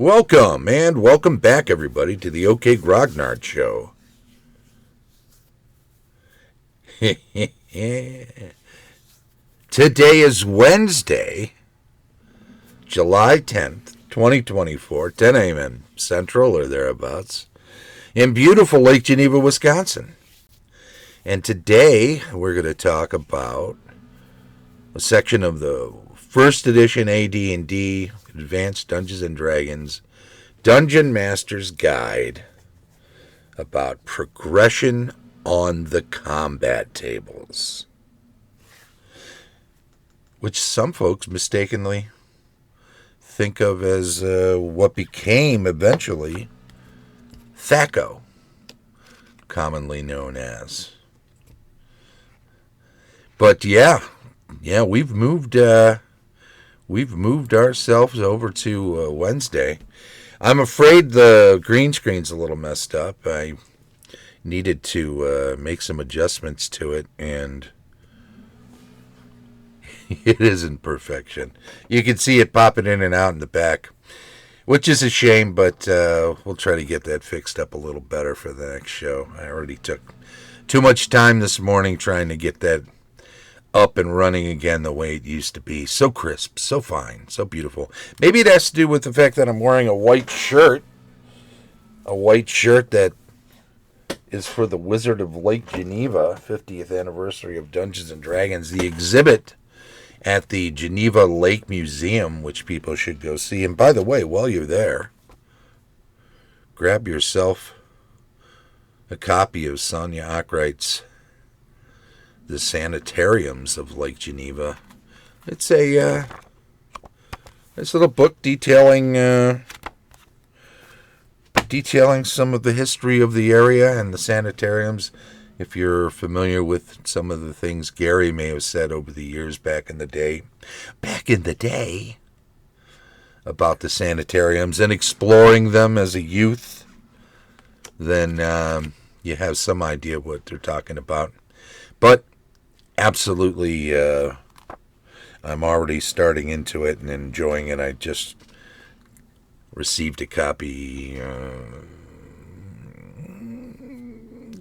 Welcome, and welcome back, everybody, to the OK Grognard Show. Today is Wednesday, July 10th, 2024, 10 a.m. Central or thereabouts, in beautiful Lake Geneva, Wisconsin. And today we're going to talk about a section of the first edition AD&D Advanced Dungeons & Dragons Dungeon Master's Guide about progression on the combat tables, which some folks mistakenly think of as what became eventually THACO, commonly known as. But yeah, we've moved ourselves over to Wednesday. I'm afraid the green screen's a little messed up. I needed to make some adjustments to it, and it isn't perfection. You can see it popping in and out in the back, which is a shame, but we'll try to get that fixed up a little better for the next show. I already took too much time this morning trying to get that up and running again the way it used to be. So crisp, so fine, so beautiful. Maybe it has to do with the fact that I'm wearing a white shirt that is for the Wizard of Lake Geneva 50th anniversary of Dungeons & Dragons, the exhibit at the Geneva Lake Museum, which people should go see. And by the way, while you're there, grab yourself a copy of Sonia Ockright's The Sanitariums of Lake Geneva. It's a nice little book detailing some of the history of the area and the sanitariums. If you're familiar with some of the things Gary may have said over the years back in the day about the sanitariums and exploring them as a youth, then you have some idea what they're talking about. But absolutely, I'm already starting into it and enjoying it. I just received a copy a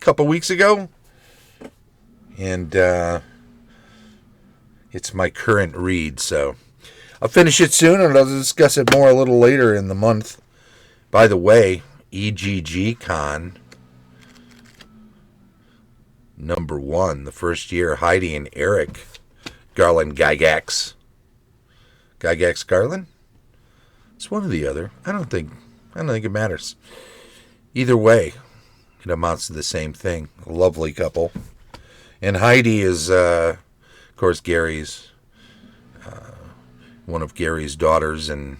couple weeks ago, and it's my current read, so I'll finish it soon, and I'll discuss it more a little later in the month. By the way, EGG Con number 1, the first year, Heidi and Eric Garland Gygax Garland? It's one or the other. I don't think it matters. Either way, it amounts to the same thing. A lovely couple. And Heidi is, of course, Gary's, one of Gary's daughters, and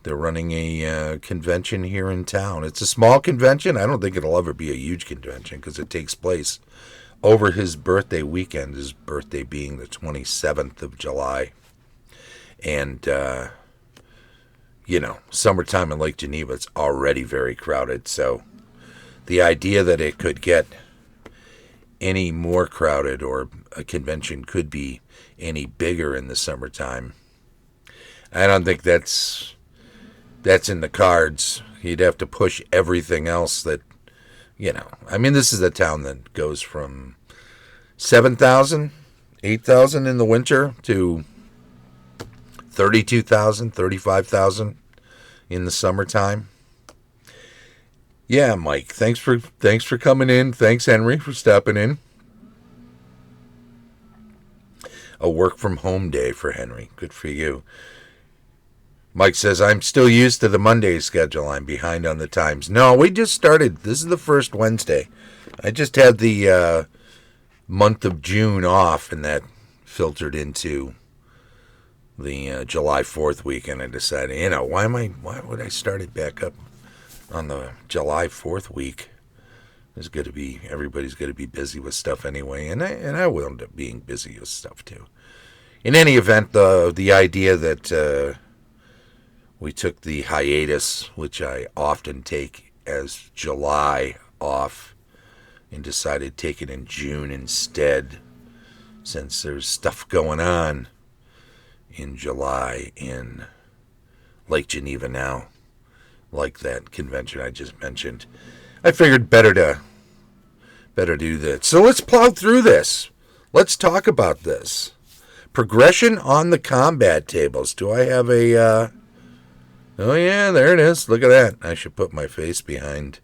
they're running a convention here in town. It's a small convention. I don't think it'll ever be a huge convention because it takes place over his birthday weekend, his birthday being the 27th of July. And, summertime in Lake Geneva, it's already very crowded. So the idea that it could get any more crowded or a convention could be any bigger in the summertime, I don't think that's in the cards. You'd have to push everything else that, this is a town that goes from 7,000, 8,000 in the winter to 32,000, 35,000 in the summertime. Yeah, Mike, thanks for coming in. Thanks, Henry, for stopping in. A work from home day for Henry. Good for you. Mike says, I'm still used to the Monday schedule. I'm behind on the times. No, we just started. This is the first Wednesday. I just had the month of June off, and that filtered into the July 4th week, and I decided, why would I start it back up on the July 4th week? Everybody's going to be busy with stuff anyway, and I will end up being busy with stuff too. In any event, the idea that we took the hiatus, which I often take as July off, and decided to take it in June instead, since there's stuff going on in July in Lake Geneva now. like that convention I just mentioned. I figured better do that. So let's plow through this. Let's talk about this. Progression on the combat tables. Do I have a... Oh, yeah, there it is. Look at that. I should put my face behind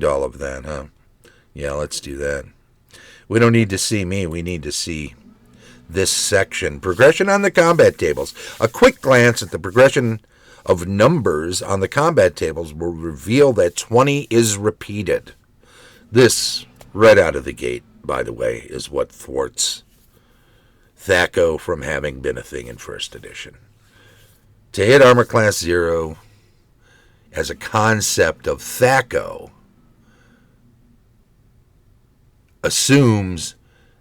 all of that, huh? Yeah, let's do that. We don't need to see me. We need to see this section. Progression on the combat tables. A quick glance at the progression of numbers on the combat tables will reveal that 20 is repeated. This, right out of the gate, by the way, is what thwarts THAC0 from having been a thing in first edition. To hit armor class 0 as a concept of THAC0 assumes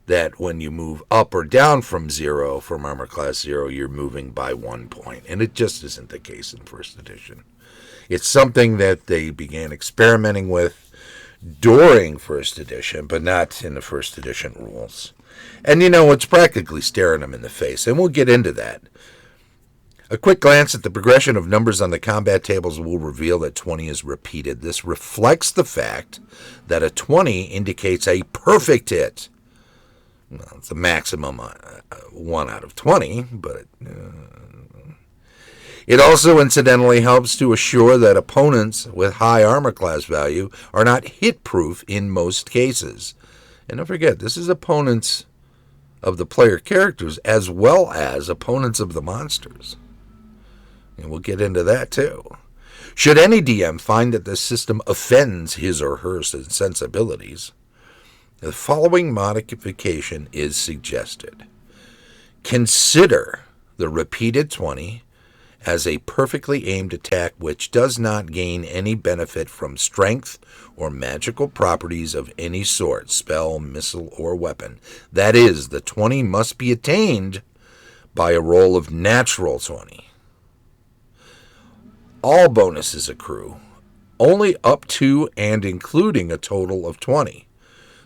that when you move up or down from 0, from armor class 0, you're moving by 1 point. And it just isn't the case in first edition. It's something that they began experimenting with during first edition, but not in the first edition rules. And it's practically staring them in the face, and we'll get into that. A quick glance at the progression of numbers on the combat tables will reveal that 20 is repeated. This reflects the fact that a 20 indicates a perfect hit. Well, it's a maximum 1 out of 20, but it also incidentally helps to assure that opponents with high armor class value are not hit-proof in most cases. And don't forget, this is opponents of the player characters as well as opponents of the monsters. And we'll get into that too. Should any DM find that the system offends his or her sensibilities, the following modification is suggested. Consider the repeated 20 as a perfectly aimed attack which does not gain any benefit from strength or magical properties of any sort, spell, missile, or weapon. That is, the 20 must be attained by a roll of natural 20. All bonuses accrue only up to and including a total of 20,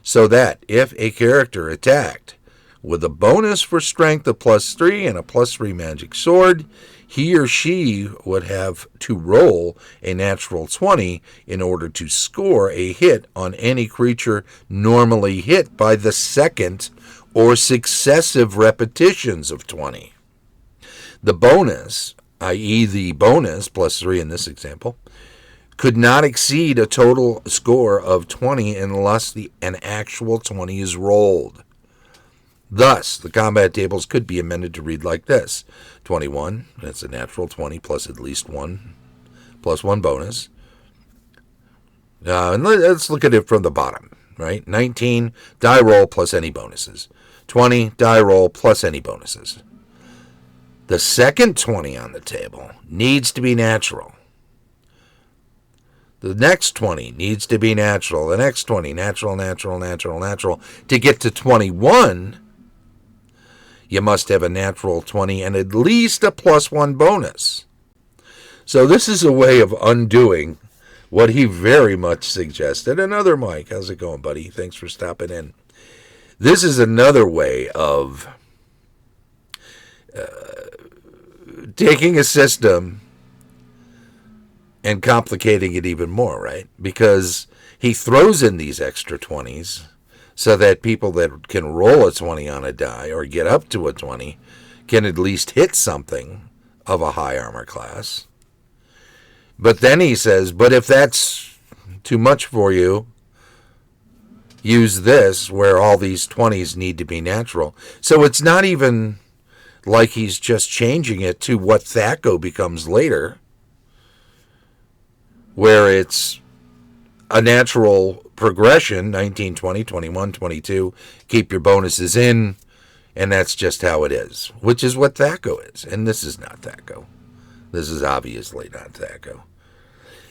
so that if a character attacked with a bonus for strength of +3 and a +3 magic sword, he or she would have to roll a natural 20 in order to score a hit on any creature normally hit by the second or successive repetitions of 20. The bonus, i.e. the bonus, +3 in this example, could not exceed a total score of 20 unless an actual 20 is rolled. Thus, the combat tables could be amended to read like this. 21, that's a natural 20 plus at least 1, plus 1 bonus. And let's look at it from the bottom, right? 19, die roll plus any bonuses. 20, die roll plus any bonuses. The second 20 on the table needs to be natural. The next 20 needs to be natural. The next 20, natural, natural, natural, natural. To get to 21, you must have a natural 20 and at least a +1 bonus. So this is a way of undoing what he very much suggested. Another Mike, how's it going, buddy? Thanks for stopping in. This is another way of taking a system and complicating it even more, right? Because he throws in these extra 20s so that people that can roll a 20 on a die or get up to a 20 can at least hit something of a high armor class. But then he says, but if that's too much for you, use this where all these 20s need to be natural. So it's not even like he's just changing it to what THAC0 becomes later, where it's a natural progression, 19, 20, 21, 22, keep your bonuses in, and that's just how it is, which is what THAC0 is. And this is not THAC0. This is obviously not THAC0.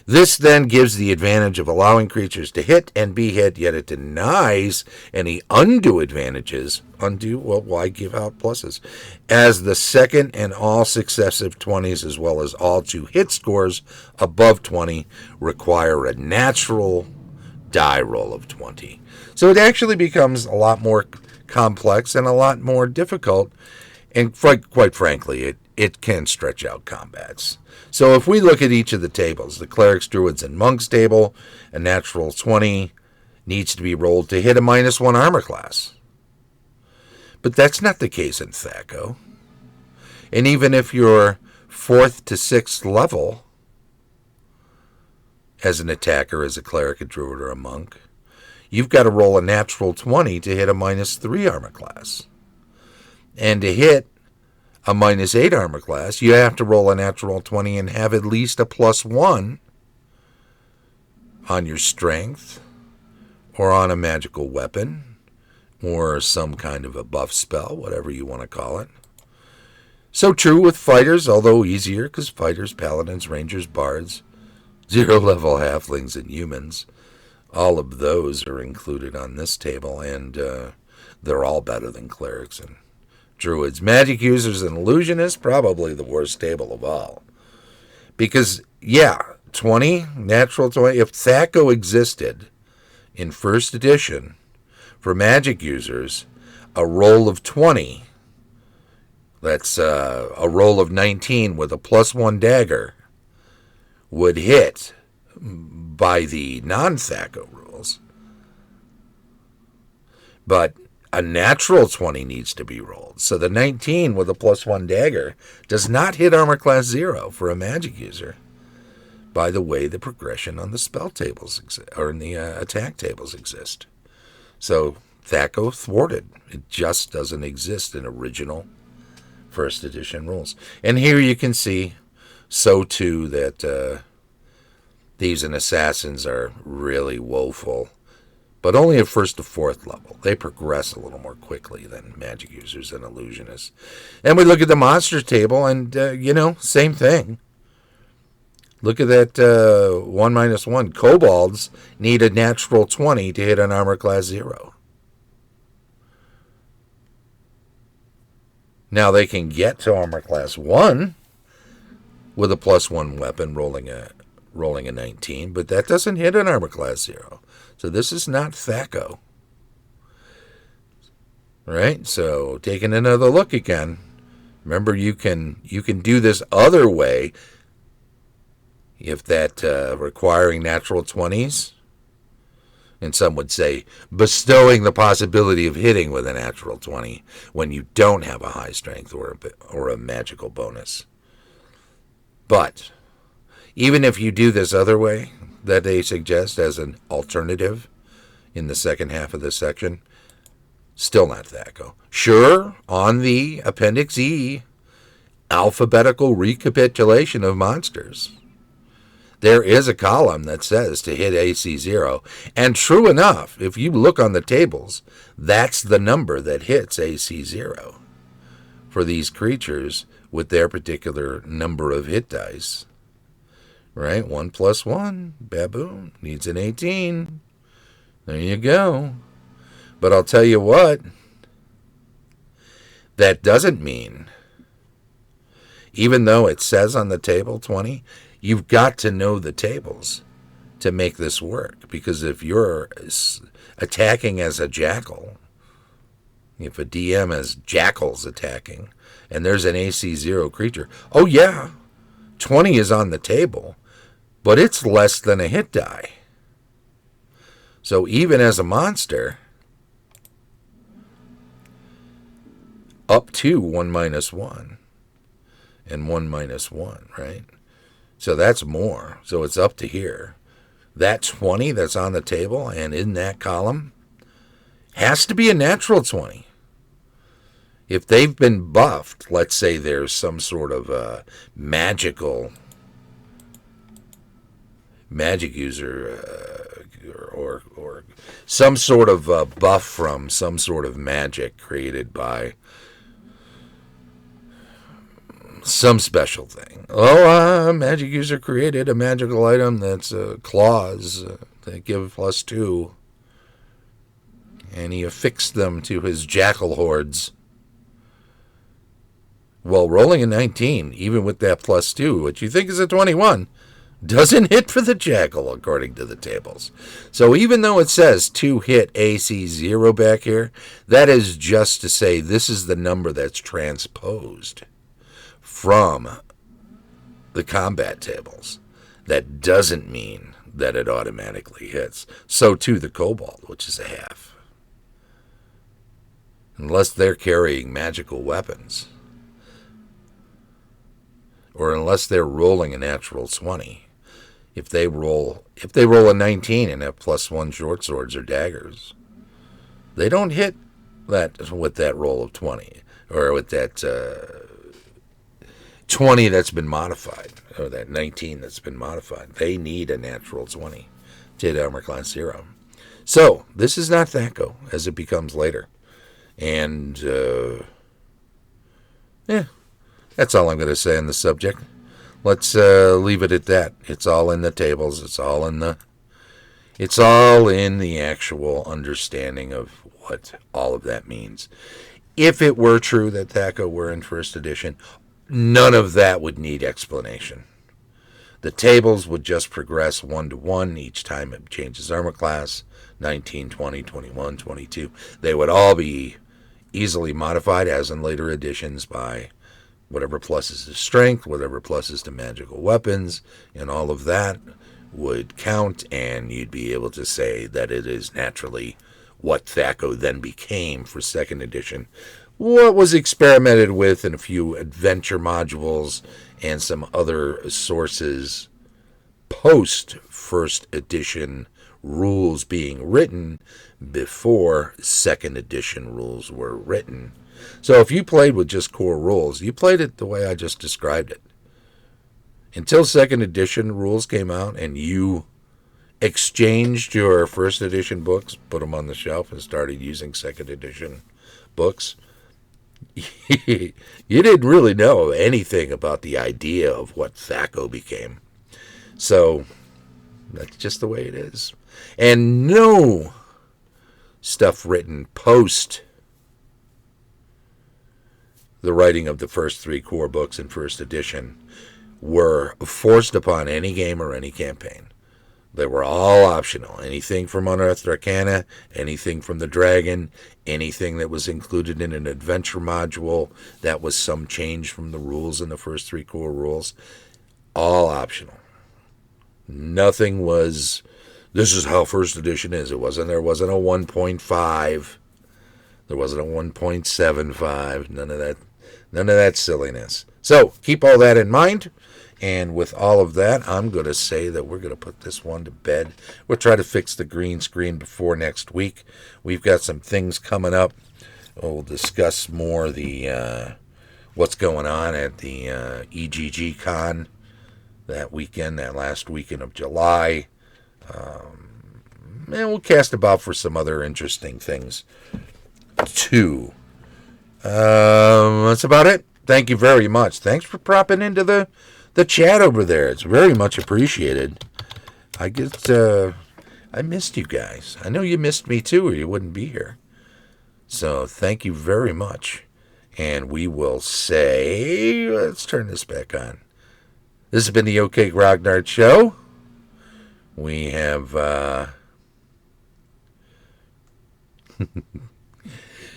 This then gives the advantage of allowing creatures to hit and be hit, yet it denies any undue advantages. Undue, well, why give out pluses? As the second and all successive 20s, as well as all 2 hit scores above 20, require a natural die roll of 20. So it actually becomes a lot more complex and a lot more difficult. And quite frankly, it can stretch out combats. So if we look at each of the tables, the clerics, druids, and monks table, a natural 20 needs to be rolled to hit a -1 armor class. But that's not the case in THAC0. And even if you're 4th to 6th level as an attacker, as a cleric, a druid, or a monk, you've got to roll a natural 20 to hit a -3 armor class. And to hit a -8 armor class, you have to roll a natural 20 and have at least a +1 on your strength, or on a magical weapon, or some kind of a buff spell, whatever you want to call it. So true with fighters, although easier, because fighters, paladins, rangers, bards, 0-level halflings, and humans, all of those are included on this table, and they're all better than clerics and druids. Magic users and illusionists, probably the worst table of all. Because, 20, natural 20, if THAC0 existed in first edition for magic users, a roll of 20, that's a roll of 19 with a +1 dagger, would hit by the non-THAC0 rules. But a natural 20 needs to be rolled. So the 19 with a +1 dagger does not hit armor class 0 for a magic user, by the way the progression on the spell tables or in the attack tables exist. So THAC0 thwarted. It just doesn't exist in original first edition rules. And here you can see, so too, that thieves and assassins are really woeful, but only at 1st to 4th level. They progress a little more quickly than magic users and illusionists. And we look at the monster table, and, same thing. Look at that 1-1. Kobolds need a natural 20 to hit an armor class 0. Now they can get to armor class 1 with a +1 weapon rolling a 19, but that doesn't hit an armor class 0. So this is not THAC0. Right? So taking another look again. Remember, you can do this other way. If that requiring natural 20s, and some would say bestowing the possibility of hitting with a natural 20 when you don't have a high strength or a magical bonus. But even if you do this other way that they suggest as an alternative in the second half of this section, still not THAC0. Sure, on the Appendix E, alphabetical recapitulation of monsters, there is a column that says to hit AC 0. And true enough, if you look on the tables, that's the number that hits AC 0 for these creatures with their particular number of hit dice. Right? 1 + 1. Baboon needs an 18. There you go. But I'll tell you what, that doesn't mean, even though it says on the table 20, you've got to know the tables to make this work. Because if you're attacking as a jackal, if a DM has jackals attacking, and there's an AC 0 creature, 20 is on the table, but it's less than a hit die. So even as a monster, up to 1-1 and 1-1, right? So that's more. So it's up to here. That 20 that's on the table and in that column has to be a natural 20. If they've been buffed, let's say there's some sort of magic user or some sort of buff from some sort of magic created by some special thing. Magic user created a magical item that's claws that give +2, and he affixed them to his jackal hordes. Well, rolling a 19, even with that +2, which you think is a 21, doesn't hit for the jackal, according to the tables. So even though it says to hit AC 0 back here, that is just to say this is the number that's transposed from the combat tables, that doesn't mean that it automatically hits. So too the kobold, which is a half. Unless they're carrying magical weapons, or unless they're rolling a natural 20. If they roll a 19 and have +1 short swords or daggers, they don't hit that with that roll of 20, or with that 20 that's been modified, or that 19 that's been modified. They need a natural 20 to hit armor class 0. So this is not THAC0 as it becomes later. And that's all I'm going to say on the subject. Let's leave it at that. It's all in the tables. It's all in the actual understanding of what all of that means. If it were true that THAC0 were in first edition, none of that would need explanation. The tables would just progress 1-to-1 each time it changes armor class, 19, 20, 21, 22. They would all be easily modified, as in later editions, by whatever pluses to strength, whatever pluses to magical weapons, and all of that would count, and you'd be able to say that it is naturally what THAC0 then became for second edition. What was experimented with in a few adventure modules and some other sources post first edition rules being written before second edition rules were written. So if you played with just core rules, you played it the way I just described it. Until second edition rules came out and you exchanged your first edition books, put them on the shelf, and started using second edition books, you didn't really know anything about the idea of what THAC0 became. So that's just the way it is. And no stuff written post the writing of the first 3 core books in first edition were forced upon any game or any campaign. They were all optional. Anything from Unearthed Arcana, anything from the Dragon, anything that was included in an adventure module that was some change from the rules in the first 3 core rules, all optional. Nothing was, this is how first edition is. There wasn't a 1.5. There wasn't a 1.75. None of that silliness. So keep all that in mind. And with all of that, I'm going to say that we're going to put this one to bed. We'll try to fix the green screen before next week. We've got some things coming up. We'll discuss more the what's going on at the EGG Con that weekend, that last weekend of July. And we'll cast about for some other interesting things too. That's about it. Thank you very much. Thanks for propping into the chat over there. It's very much appreciated. I missed you guys. I know you missed me too, or you wouldn't be here. So thank you very much. And we will say, let's turn this back on. This has been the OK Grognard Show. We have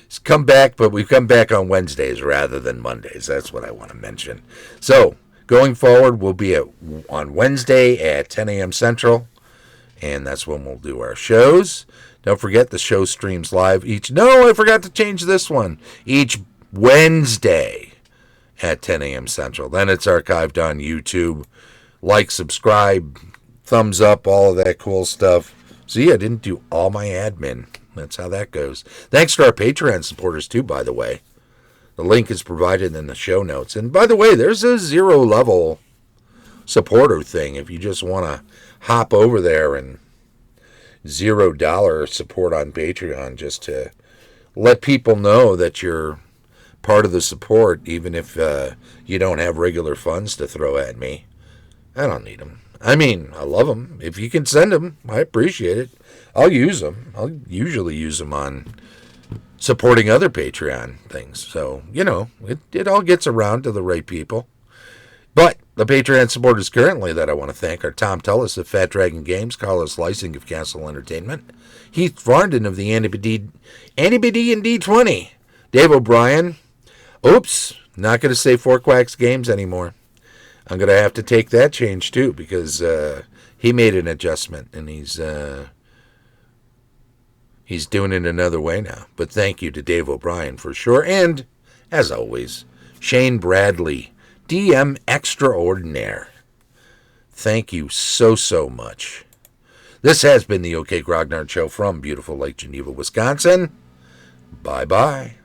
it's come back, but we've come back on Wednesdays rather than Mondays. That's what I want to mention. So going forward, we'll be on Wednesday at 10 a.m. Central, and that's when we'll do our shows. Don't forget, the show streams live I forgot to change this one. Each Wednesday at 10 a.m. Central. Then it's archived on YouTube. Like, subscribe, thumbs up, all of that cool stuff. See, I didn't do all my admin. That's how that goes. Thanks to our Patreon supporters, too, by the way. The link is provided in the show notes. And by the way, there's a 0-level supporter thing. If you just want to hop over there and $0 support on Patreon, just to let people know that you're part of the support, even if you don't have regular funds to throw at me. I don't need them. I mean, I love them. If you can send them, I appreciate it. I'll use them. I'll usually use them on supporting other Patreon things. So, it all gets around to the right people. But the Patreon supporters currently that I want to thank are Tom Tullis of Fat Dragon Games, Carlos Lysing of Castle Entertainment, Heath Varnden of the Andy&D 20, Dave O'Brien Oops, not going to say Four Quacks Games anymore. I'm going to have to take that change too, because he made an adjustment, and he's doing it another way now. But thank you to Dave O'Brien for sure. And, as always, Shane Bradley, DM Extraordinaire. Thank you so, so much. This has been the OK Grognard Show from beautiful Lake Geneva, Wisconsin. Bye-bye.